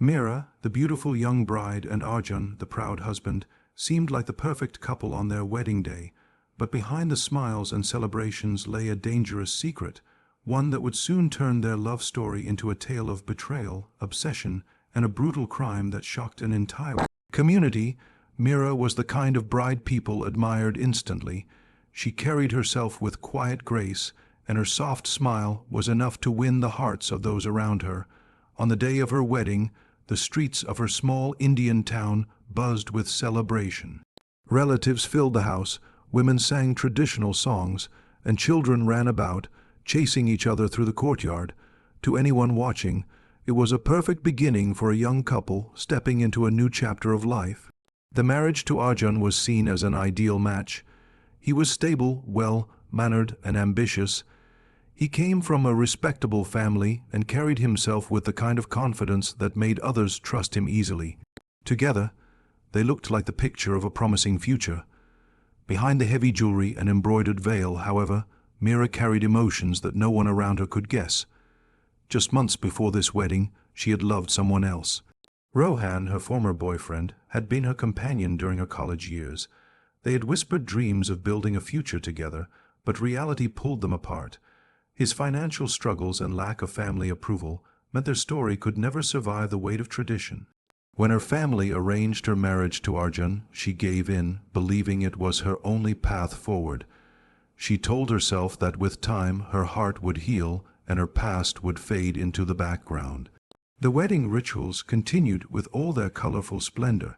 Meera, the beautiful young bride, and Arjun, the proud husband, seemed like the perfect couple on their wedding day, but behind the smiles and celebrations lay a dangerous secret, one that would soon turn their love story into a tale of betrayal, obsession, and a brutal crime that shocked an entire community. Meera was the kind of bride people admired instantly. She carried herself with quiet grace, and her soft smile was enough to win the hearts of those around her. On the day of her wedding, the streets of her small Indian town buzzed with celebration. Relatives filled the house, women sang traditional songs, and children ran about, chasing each other through the courtyard. To anyone watching, it was a perfect beginning for a young couple stepping into a new chapter of life. The marriage to Arjun was seen as an ideal match. He was stable, well-mannered, and ambitious. He came from a respectable family and carried himself with the kind of confidence that made others trust him easily. Together, they looked like the picture of a promising future. Behind the heavy jewelry and embroidered veil, however, Meera carried emotions that no one around her could guess. Just months before this wedding, she had loved someone else. Rohan, her former boyfriend, had been her companion during her college years. They had whispered dreams of building a future together, but reality pulled them apart. His financial struggles and lack of family approval meant their story could never survive the weight of tradition. When her family arranged her marriage to Arjun, she gave in, believing it was her only path forward. She told herself that with time her heart would heal and her past would fade into the background. The wedding rituals continued with all their colorful splendor.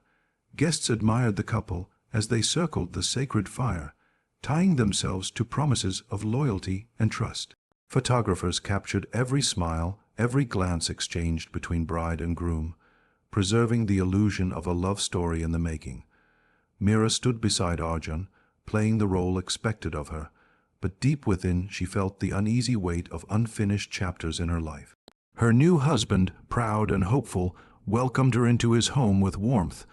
Guests admired the couple as they circled the sacred fire, tying themselves to promises of loyalty and trust. Photographers captured every smile, every glance exchanged between bride and groom, preserving the illusion of a love story in the making. Meera stood beside Arjun, playing the role expected of her, but deep within she felt the uneasy weight of unfinished chapters in her life. Her new husband, proud and hopeful, welcomed her into his home with warmth.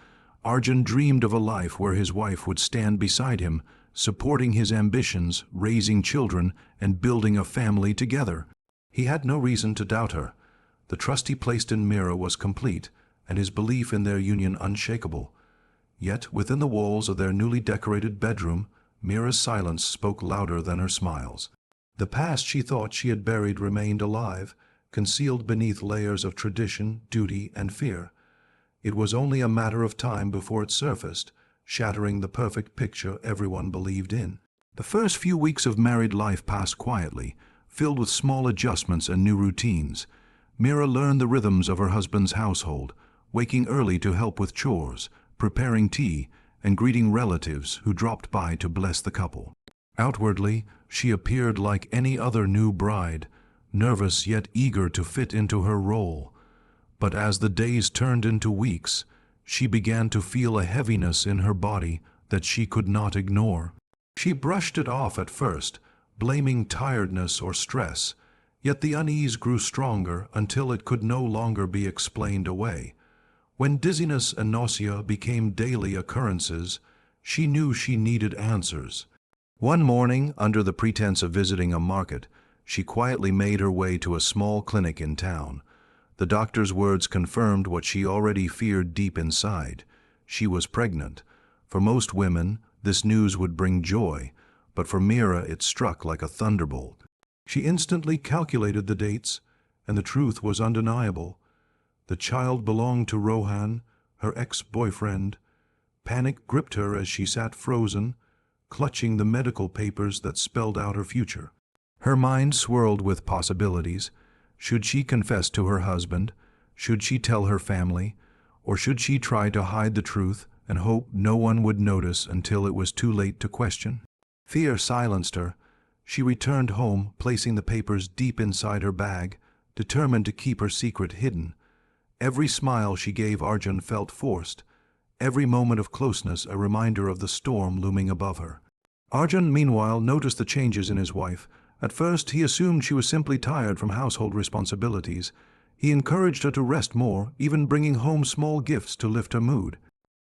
Arjun dreamed of a life where his wife would stand beside him, supporting his ambitions, raising children, and building a family together. He had no reason to doubt her. The trust he placed in Meera was complete, and his belief in their union unshakable. Yet, within the walls of their newly decorated bedroom, Meera's silence spoke louder than her smiles. The past she thought she had buried remained alive, concealed beneath layers of tradition, duty, and fear. It was only a matter of time before it surfaced, shattering the perfect picture everyone believed in. The first few weeks of married life passed quietly, filled with small adjustments and new routines. Meera learned the rhythms of her husband's household, waking early to help with chores, preparing tea, and greeting relatives who dropped by to bless the couple. Outwardly, she appeared like any other new bride, nervous yet eager to fit into her role. But as the days turned into weeks, she began to feel a heaviness in her body that she could not ignore. She brushed it off at first, blaming tiredness or stress, yet the unease grew stronger until it could no longer be explained away. When dizziness and nausea became daily occurrences, she knew she needed answers. One morning, under the pretense of visiting a market, she quietly made her way to a small clinic in town. The doctor's words confirmed what she already feared deep inside. She was pregnant. For most women, this news would bring joy, but for Meera it struck like a thunderbolt. She instantly calculated the dates, and the truth was undeniable. The child belonged to Rohan, her ex-boyfriend. Panic gripped her as she sat frozen, clutching the medical papers that spelled out her future. Her mind swirled with possibilities. Should she confess to her husband? Should she tell her family? Or should she try to hide the truth and hope no one would notice until it was too late to question? Fear silenced her. She returned home, placing the papers deep inside her bag, determined to keep her secret hidden. Every smile she gave Arjun felt forced, every moment of closeness a reminder of the storm looming above her. Arjun, meanwhile, noticed the changes in his wife. At first, he assumed she was simply tired from household responsibilities. He encouraged her to rest more, even bringing home small gifts to lift her mood.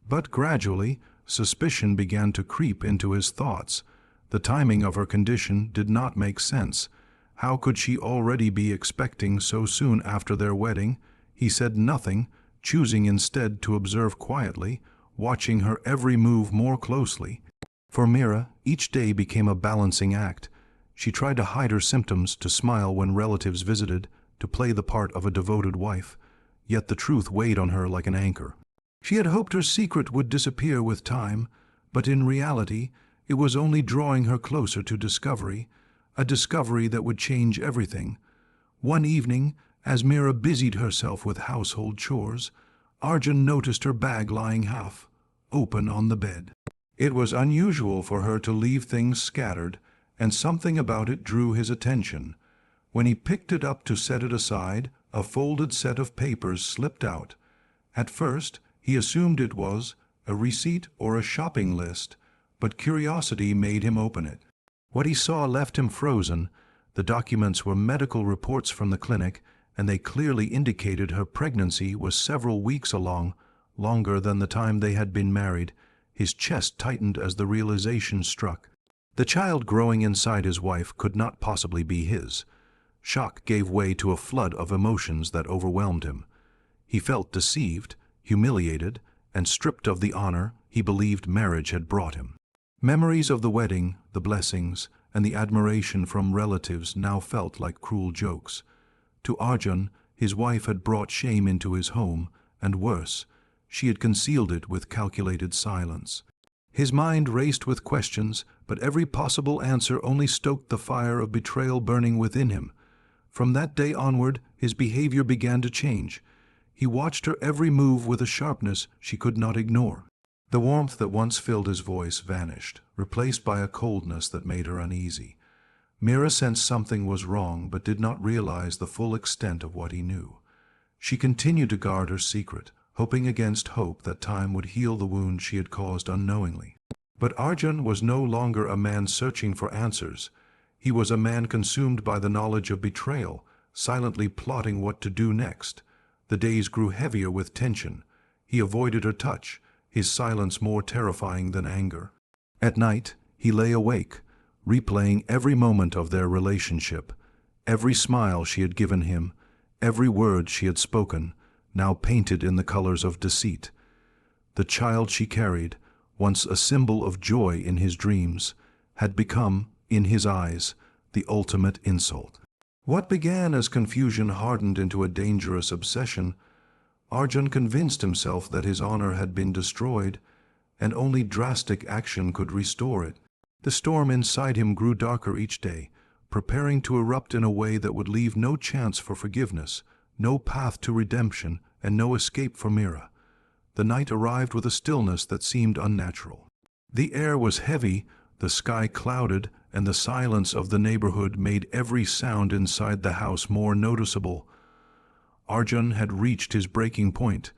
But gradually, suspicion began to creep into his thoughts. The timing of her condition did not make sense. How could she already be expecting so soon after their wedding? He said nothing, choosing instead to observe quietly, watching her every move more closely. For Meera, each day became a balancing act. She tried to hide her symptoms, to smile when relatives visited, to play the part of a devoted wife, yet the truth weighed on her like an anchor. She had hoped her secret would disappear with time, but in reality, it was only drawing her closer to discovery, a discovery that would change everything. One evening, as Meera busied herself with household chores, Arjun noticed her bag lying half open on the bed. It was unusual for her to leave things scattered, and something about it drew his attention. When he picked it up to set it aside, a folded set of papers slipped out. At first, he assumed it was a receipt or a shopping list, but curiosity made him open it. What he saw left him frozen. The documents were medical reports from the clinic, and they clearly indicated her pregnancy was several weeks along, longer than the time they had been married. His chest tightened as the realization struck. The child growing inside his wife could not possibly be his. Shock gave way to a flood of emotions that overwhelmed him. He felt deceived, humiliated, and stripped of the honor he believed marriage had brought him. Memories of the wedding, the blessings, and the admiration from relatives now felt like cruel jokes. To Arjun, his wife had brought shame into his home, and worse, she had concealed it with calculated silence. His mind raced with questions, but every possible answer only stoked the fire of betrayal burning within him. From that day onward, his behavior began to change. He watched her every move with a sharpness she could not ignore. The warmth that once filled his voice vanished, replaced by a coldness that made her uneasy. Meera sensed something was wrong, but did not realize the full extent of what he knew. She continued to guard her secret, hoping against hope that time would heal the wound she had caused unknowingly. But Arjun was no longer a man searching for answers. He was a man consumed by the knowledge of betrayal, silently plotting what to do next. The days grew heavier with tension. He avoided her touch, his silence more terrifying than anger. At night, he lay awake, replaying every moment of their relationship, every smile she had given him, every word she had spoken, now painted in the colors of deceit. The child she carried, once a symbol of joy in his dreams, had become, in his eyes, the ultimate insult. What began as confusion hardened into a dangerous obsession. Arjun convinced himself that his honor had been destroyed, and only drastic action could restore it. The storm inside him grew darker each day, preparing to erupt in a way that would leave no chance for forgiveness, no path to redemption, and no escape for Meera. The night arrived with a stillness that seemed unnatural. The air was heavy, the sky clouded, and the silence of the neighborhood made every sound inside the house more noticeable. Arjun had reached his breaking point.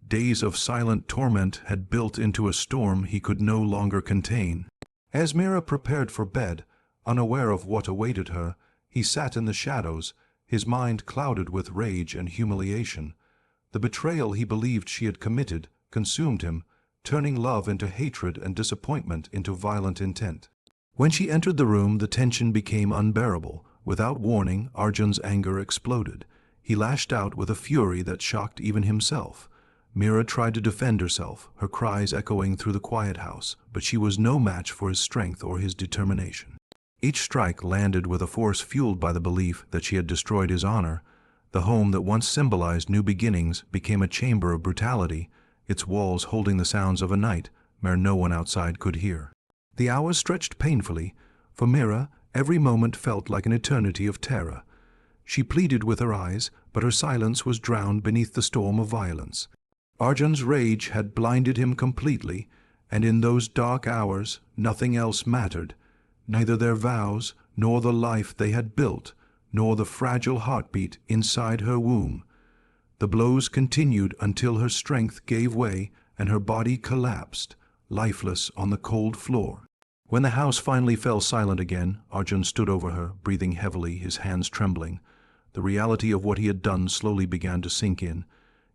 Days of silent torment had built into a storm he could no longer contain. As Meera prepared for bed, unaware of what awaited her, he sat in the shadows, his mind clouded with rage and humiliation. The betrayal he believed she had committed consumed him, turning love into hatred and disappointment into violent intent. When she entered the room, the tension became unbearable. Without warning, Arjun's anger exploded. He lashed out with a fury that shocked even himself. Meera tried to defend herself, her cries echoing through the quiet house, but she was no match for his strength or his determination. Each strike landed with a force fueled by the belief that she had destroyed his honor. The home that once symbolized new beginnings became a chamber of brutality, its walls holding the sounds of a night where no one outside could hear. The hours stretched painfully. For Meera, every moment felt like an eternity of terror. She pleaded with her eyes, but her silence was drowned beneath the storm of violence. Arjun's rage had blinded him completely, and in those dark hours nothing else mattered, neither their vows, nor the life they had built, nor the fragile heartbeat inside her womb. The blows continued until her strength gave way and her body collapsed, lifeless on the cold floor. When the house finally fell silent again, Arjun stood over her, breathing heavily, his hands trembling. The reality of what he had done slowly began to sink in.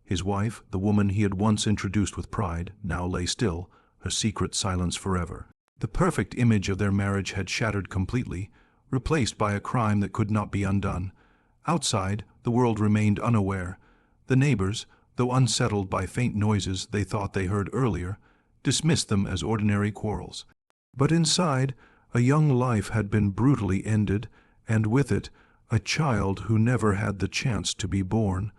His wife, the woman he had once introduced with pride, now lay still, her secret silenced forever. The perfect image of their marriage had shattered completely, replaced by a crime that could not be undone. Outside, the world remained unaware. The neighbors, though unsettled by faint noises they thought they heard earlier, dismissed them as ordinary quarrels. But inside, a young life had been brutally ended, and with it, a child who never had the chance to be born.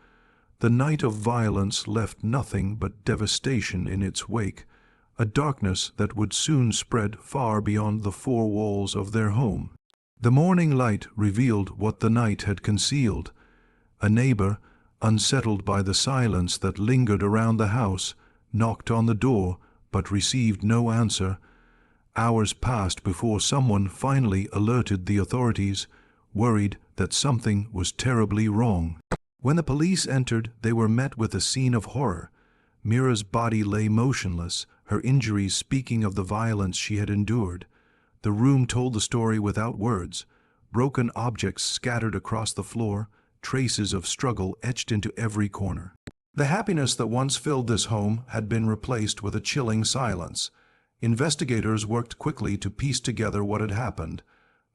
The night of violence left nothing but devastation in its wake, a darkness that would soon spread far beyond the four walls of their home. The morning light revealed what the night had concealed. A neighbor, unsettled by the silence that lingered around the house, knocked on the door but received no answer. Hours passed before someone finally alerted the authorities, worried that something was terribly wrong. When the police entered, they were met with a scene of horror. Meera's body lay motionless, her injuries speaking of the violence she had endured. The room told the story without words. Broken objects scattered across the floor, traces of struggle etched into every corner. The happiness that once filled this home had been replaced with a chilling silence. Investigators worked quickly to piece together what had happened.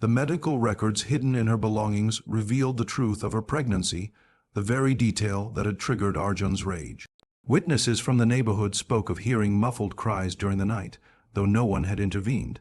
The medical records hidden in her belongings revealed the truth of her pregnancy, the very detail that had triggered Arjun's rage. Witnesses from the neighborhood spoke of hearing muffled cries during the night, though no one had intervened.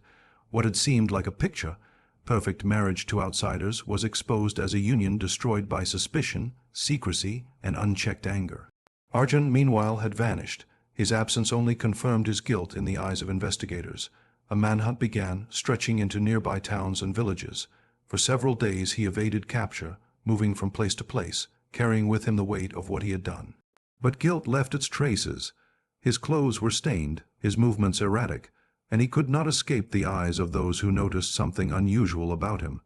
What had seemed like a picture, perfect marriage to outsiders, was exposed as a union destroyed by suspicion, secrecy, and unchecked anger. Arjun, meanwhile, had vanished. His absence only confirmed his guilt in the eyes of investigators. A manhunt began, stretching into nearby towns and villages. For several days he evaded capture, moving from place to place, carrying with him the weight of what he had done. But guilt left its traces. His clothes were stained, his movements erratic, and he could not escape the eyes of those who noticed something unusual about him.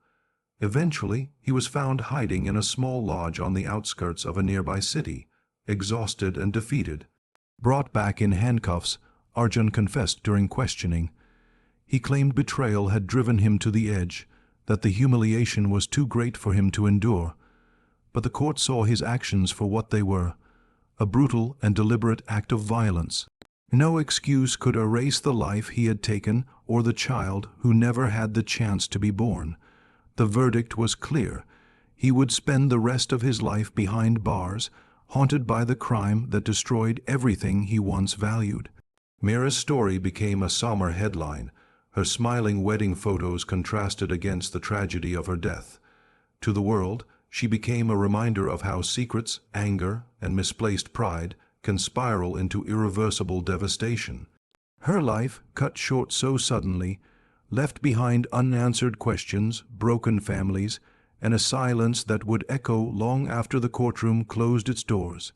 Eventually, he was found hiding in a small lodge on the outskirts of a nearby city, exhausted and defeated. Brought back in handcuffs, Arjun confessed during questioning. He claimed betrayal had driven him to the edge, that the humiliation was too great for him to endure. But the court saw his actions for what they were, a brutal and deliberate act of violence. No excuse could erase the life he had taken or the child who never had the chance to be born. The verdict was clear. He would spend the rest of his life behind bars, haunted by the crime that destroyed everything he once valued. Meera's story became a somber headline. Her smiling wedding photos contrasted against the tragedy of her death. To the world, she became a reminder of how secrets, anger, and misplaced pride can spiral into irreversible devastation. Her life, cut short so suddenly, left behind unanswered questions, broken families, and a silence that would echo long after the courtroom closed its doors.